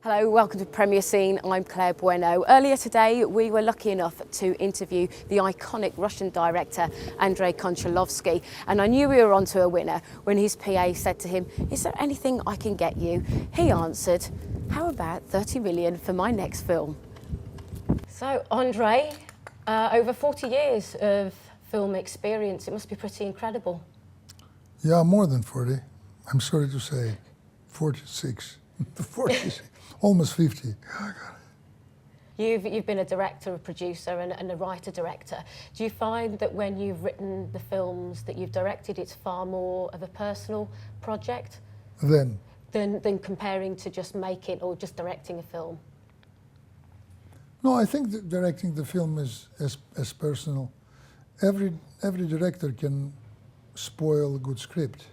Hello, welcome to Premier Scene. I'm Claire Bueno. Earlier today, we were lucky enough to interview the iconic Russian director, Andrey Konchalovsky, and I knew we were onto a winner when his PA said to him, "Is there anything I can get you?" He answered, "How about 30 million for my next film?" So, Andrey, over 40 years of film experience, it must be pretty incredible. Yeah, more than 40. I'm sorry to say, 46. 46. Almost 50. Oh, God. You've been a director, a producer and a writer-director. Do you find that when you've written the films that you've directed, it's far more of a personal project Then? Than comparing to just making or just directing a film? No, I think that directing the film is as personal. Every director can spoil a good script,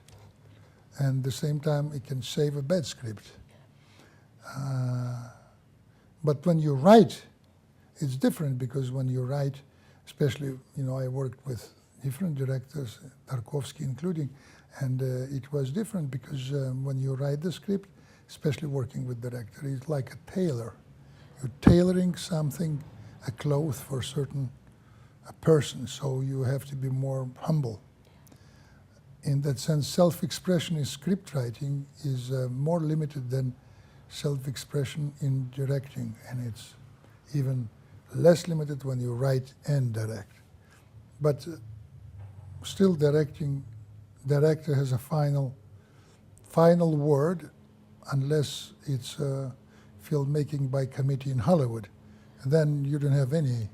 and at the same time it can save a bad script. But when you write, it's different, because when you write, especially, I worked with different directors, Tarkovsky including, and it was different because when you write the script, especially working with director, it's like a tailor. You're tailoring something, a cloth for a person, so you have to be more humble. In that sense, self-expression in script writing is more limited than self-expression in directing, and it's even less limited when you write and direct. But still, director has a final word, unless it's filmmaking by committee in Hollywood. And then you don't have any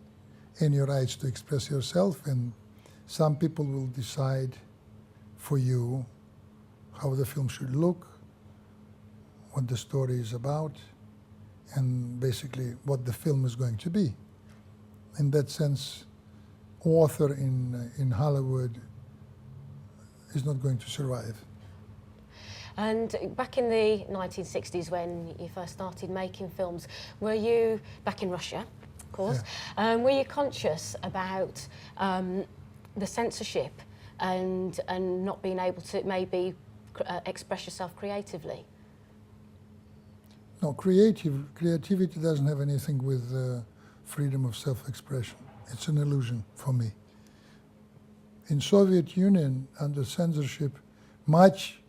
rights to express yourself, and some people will decide for you how the film should look, what the story is about, and basically what the film is going to be. In that sense, author in Hollywood is not going to survive. And back in the 1960s, when you first started making films, were you, back in Russia, of course, yeah. Were you conscious about the censorship and not being able to maybe express yourself creatively? No, creativity doesn't have anything with freedom of self-expression. It's an illusion for me. In Soviet Union, under censorship, much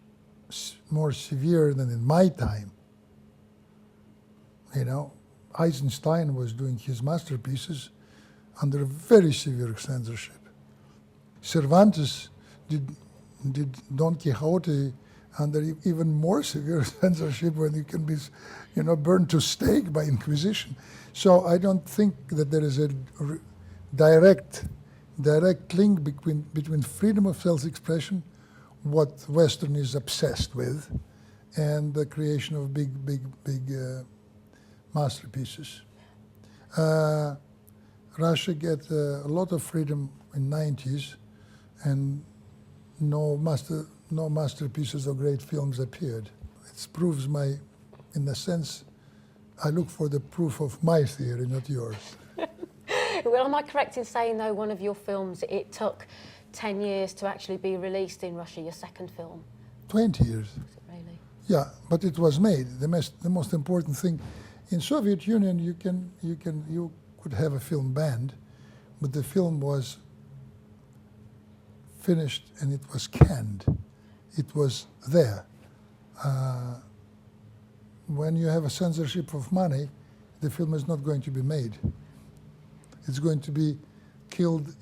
more severe than in my time, Eisenstein was doing his masterpieces under very severe censorship. Cervantes did Don Quixote under even more severe censorship, when you can be, burned to stake by Inquisition. So I don't think that there is a direct link between freedom of self-expression, what Western is obsessed with, and the creation of big masterpieces. Russia get a lot of freedom in 90s, and no masterpieces or great films appeared. It proves in a sense, I look for the proof of my theory, not yours. Well, am I correct in saying, though, one of your films, it took 10 years to actually be released in Russia, your second film? 20 years. Was it really? Yeah, but it was made. The most important thing, in Soviet Union, you could have a film banned, but the film was finished and it was canned. It was there. When you have a censorship of money, the film is not going to be made. It's going to be killed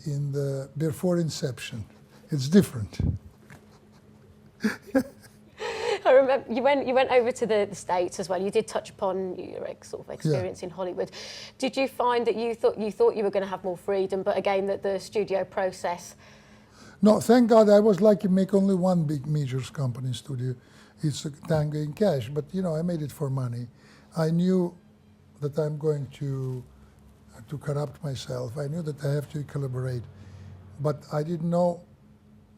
before inception. It's different. I remember you went over to the States as well. You did touch upon your sort of experience in Hollywood. Did you find that you thought you were going to have more freedom, but again that the studio process? No, thank God I was lucky to make only one big major company studio. It's Tango in cash, but I made it for money. I knew that I'm going to corrupt myself. I knew that I have to collaborate, but I didn't know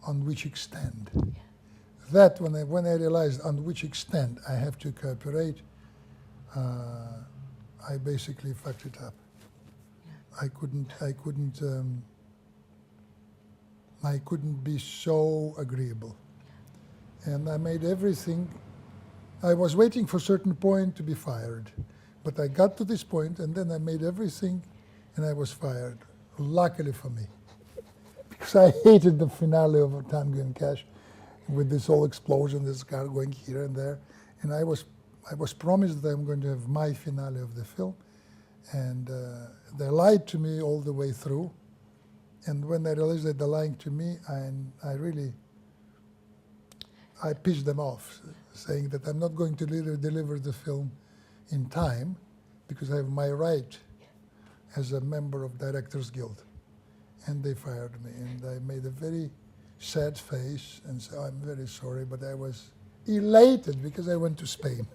on which extent. Yeah. That when I realized on which extent I have to cooperate, I basically fucked it up. Yeah. I couldn't be so agreeable. And I made everything I was waiting for a certain point to be fired. But I got to this point, and then I made everything, and I was fired. Luckily for me. Because I hated the finale of Tango and Cash, with this whole explosion, this car going here and there. And I was promised that I'm going to have my finale of the film. And they lied to me all the way through. And when I realized that they're lying to me, I pissed them off, saying that I'm not going to deliver the film in time because I have my right as a member of Directors Guild. And they fired me, and I made a very sad face and said, I'm very sorry, but I was elated because I went to Spain.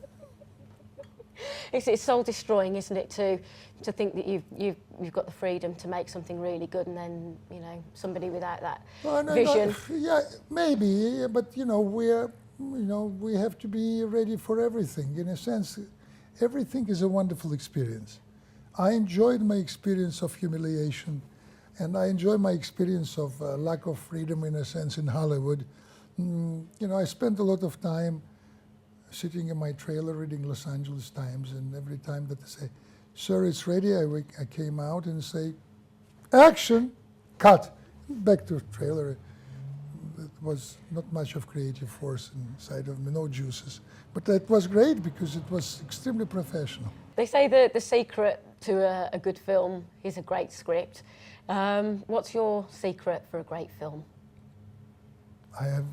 It's soul destroying, isn't it, to think that you've got the freedom to make something really good, and then somebody without that vision. Yeah, maybe, but we have to be ready for everything. In a sense, everything is a wonderful experience. I enjoyed my experience of humiliation, and I enjoy my experience of lack of freedom, in a sense, in Hollywood. I spent a lot of time sitting in my trailer reading Los Angeles Times, and every time that they say, sir, it's ready, I came out and say, action, cut, back to trailer. It was not much of creative force inside of me, no juices. But that was great because it was extremely professional. They say that the secret to a good film is a great script. What's your secret for a great film? I have,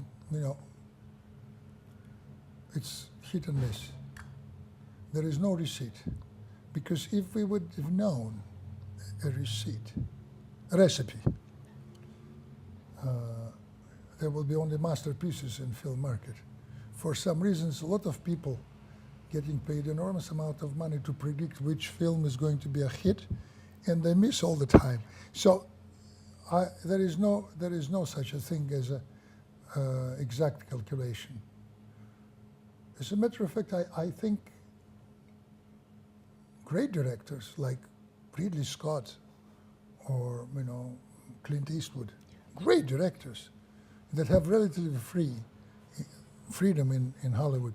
it's hit and miss. There is no receipt. Because if we would have known a recipe, there will be only masterpieces in film market. For some reasons, a lot of people getting paid enormous amount of money to predict which film is going to be a hit, and they miss all the time. So there is no such a thing as a exact calculation. As a matter of fact, I think great directors like Ridley Scott or Clint Eastwood, great directors that have relatively freedom in Hollywood.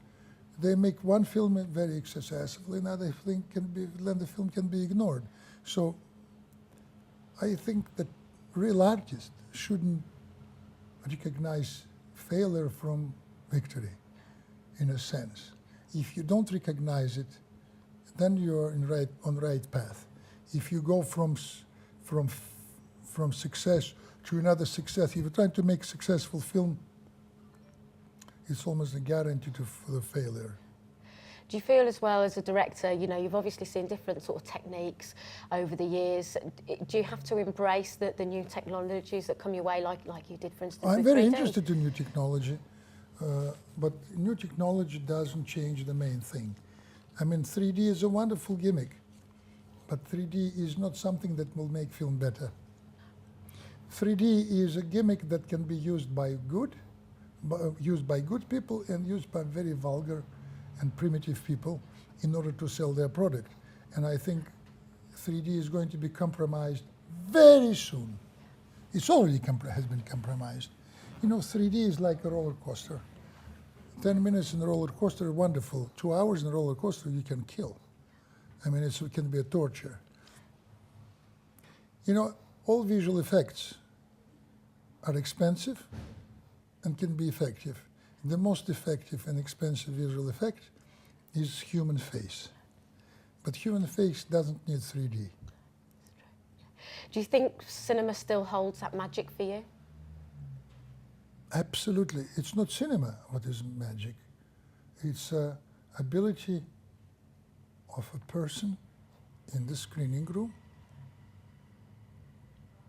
They make one film very successfully, another thing then the film can be ignored. So I think that real artists shouldn't recognize failure from victory, in a sense. If you don't recognize it, then you're on right path. If you go from success to another success, if you're trying to make a successful film, it's almost a guarantee for the failure. Do you feel as well as a director, you've obviously seen different sort of techniques over the years. Do you have to embrace the new technologies that come your way, like you did, for instance, I'm with 3D? very interested in new technology, but new technology doesn't change the main thing. 3D is a wonderful gimmick, but 3D is not something that will make film better. 3D is a gimmick that can be used by good people and used by very vulgar and primitive people in order to sell their product. And I think 3D is going to be compromised very soon. It's already has been compromised. 3D is like a roller coaster. 10 minutes in a roller coaster, wonderful. 2 hours in a roller coaster, you can kill. It can be a torture. All visual effects are expensive and can be effective. The most effective and expensive visual effect is human face. But human face doesn't need 3D. Do you think cinema still holds that magic for you? Absolutely. It's not cinema what is magic. It's ability of a person in the screening room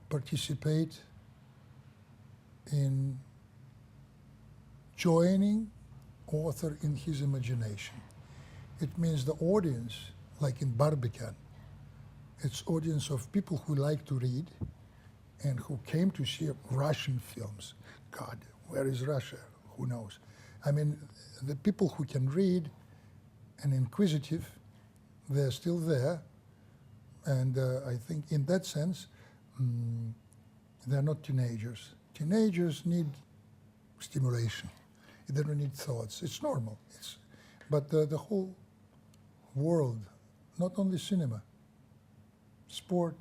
participate in joining author in his imagination. It means the audience, like in Barbican, it's audience of people who like to read and who came to see Russian films. God, where is Russia? Who knows? The people who can read and inquisitive, they're still there. And I think in that sense, they're not teenagers. Teenagers need stimulation. They don't need thoughts. It's normal. But the whole world, not only cinema, sport,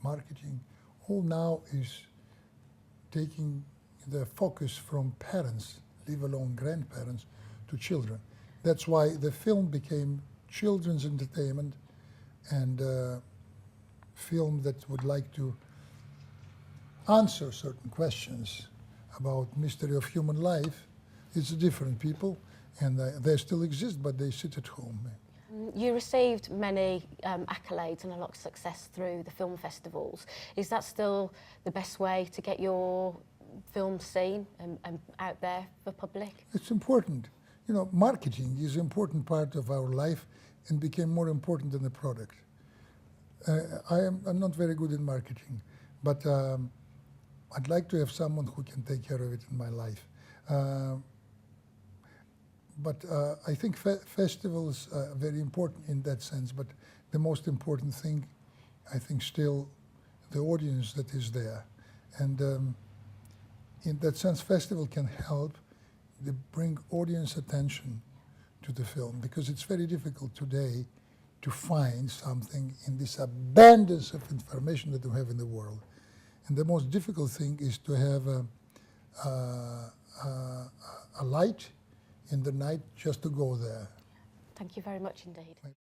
marketing, all now is taking the focus from parents, leave alone grandparents, to children. That's why the film became children's entertainment, and film that would like to answer certain questions about mystery of human life. It's different people, and they still exist, but they sit at home. You received many accolades and a lot of success through the film festivals. Is that still the best way to get your film seen and out there for public? It's important. You know, marketing is an important part of our life and became more important than the product. I'm not very good in marketing, but I'd like to have someone who can take care of it in my life. But I think festivals are very important in that sense, but the most important thing, I think, still the audience that is there. And in that sense, festival can help to bring audience attention to the film, because it's very difficult today to find something in this abundance of information that we have in the world. And the most difficult thing is to have a light in the night just to go there. Thank you very much indeed.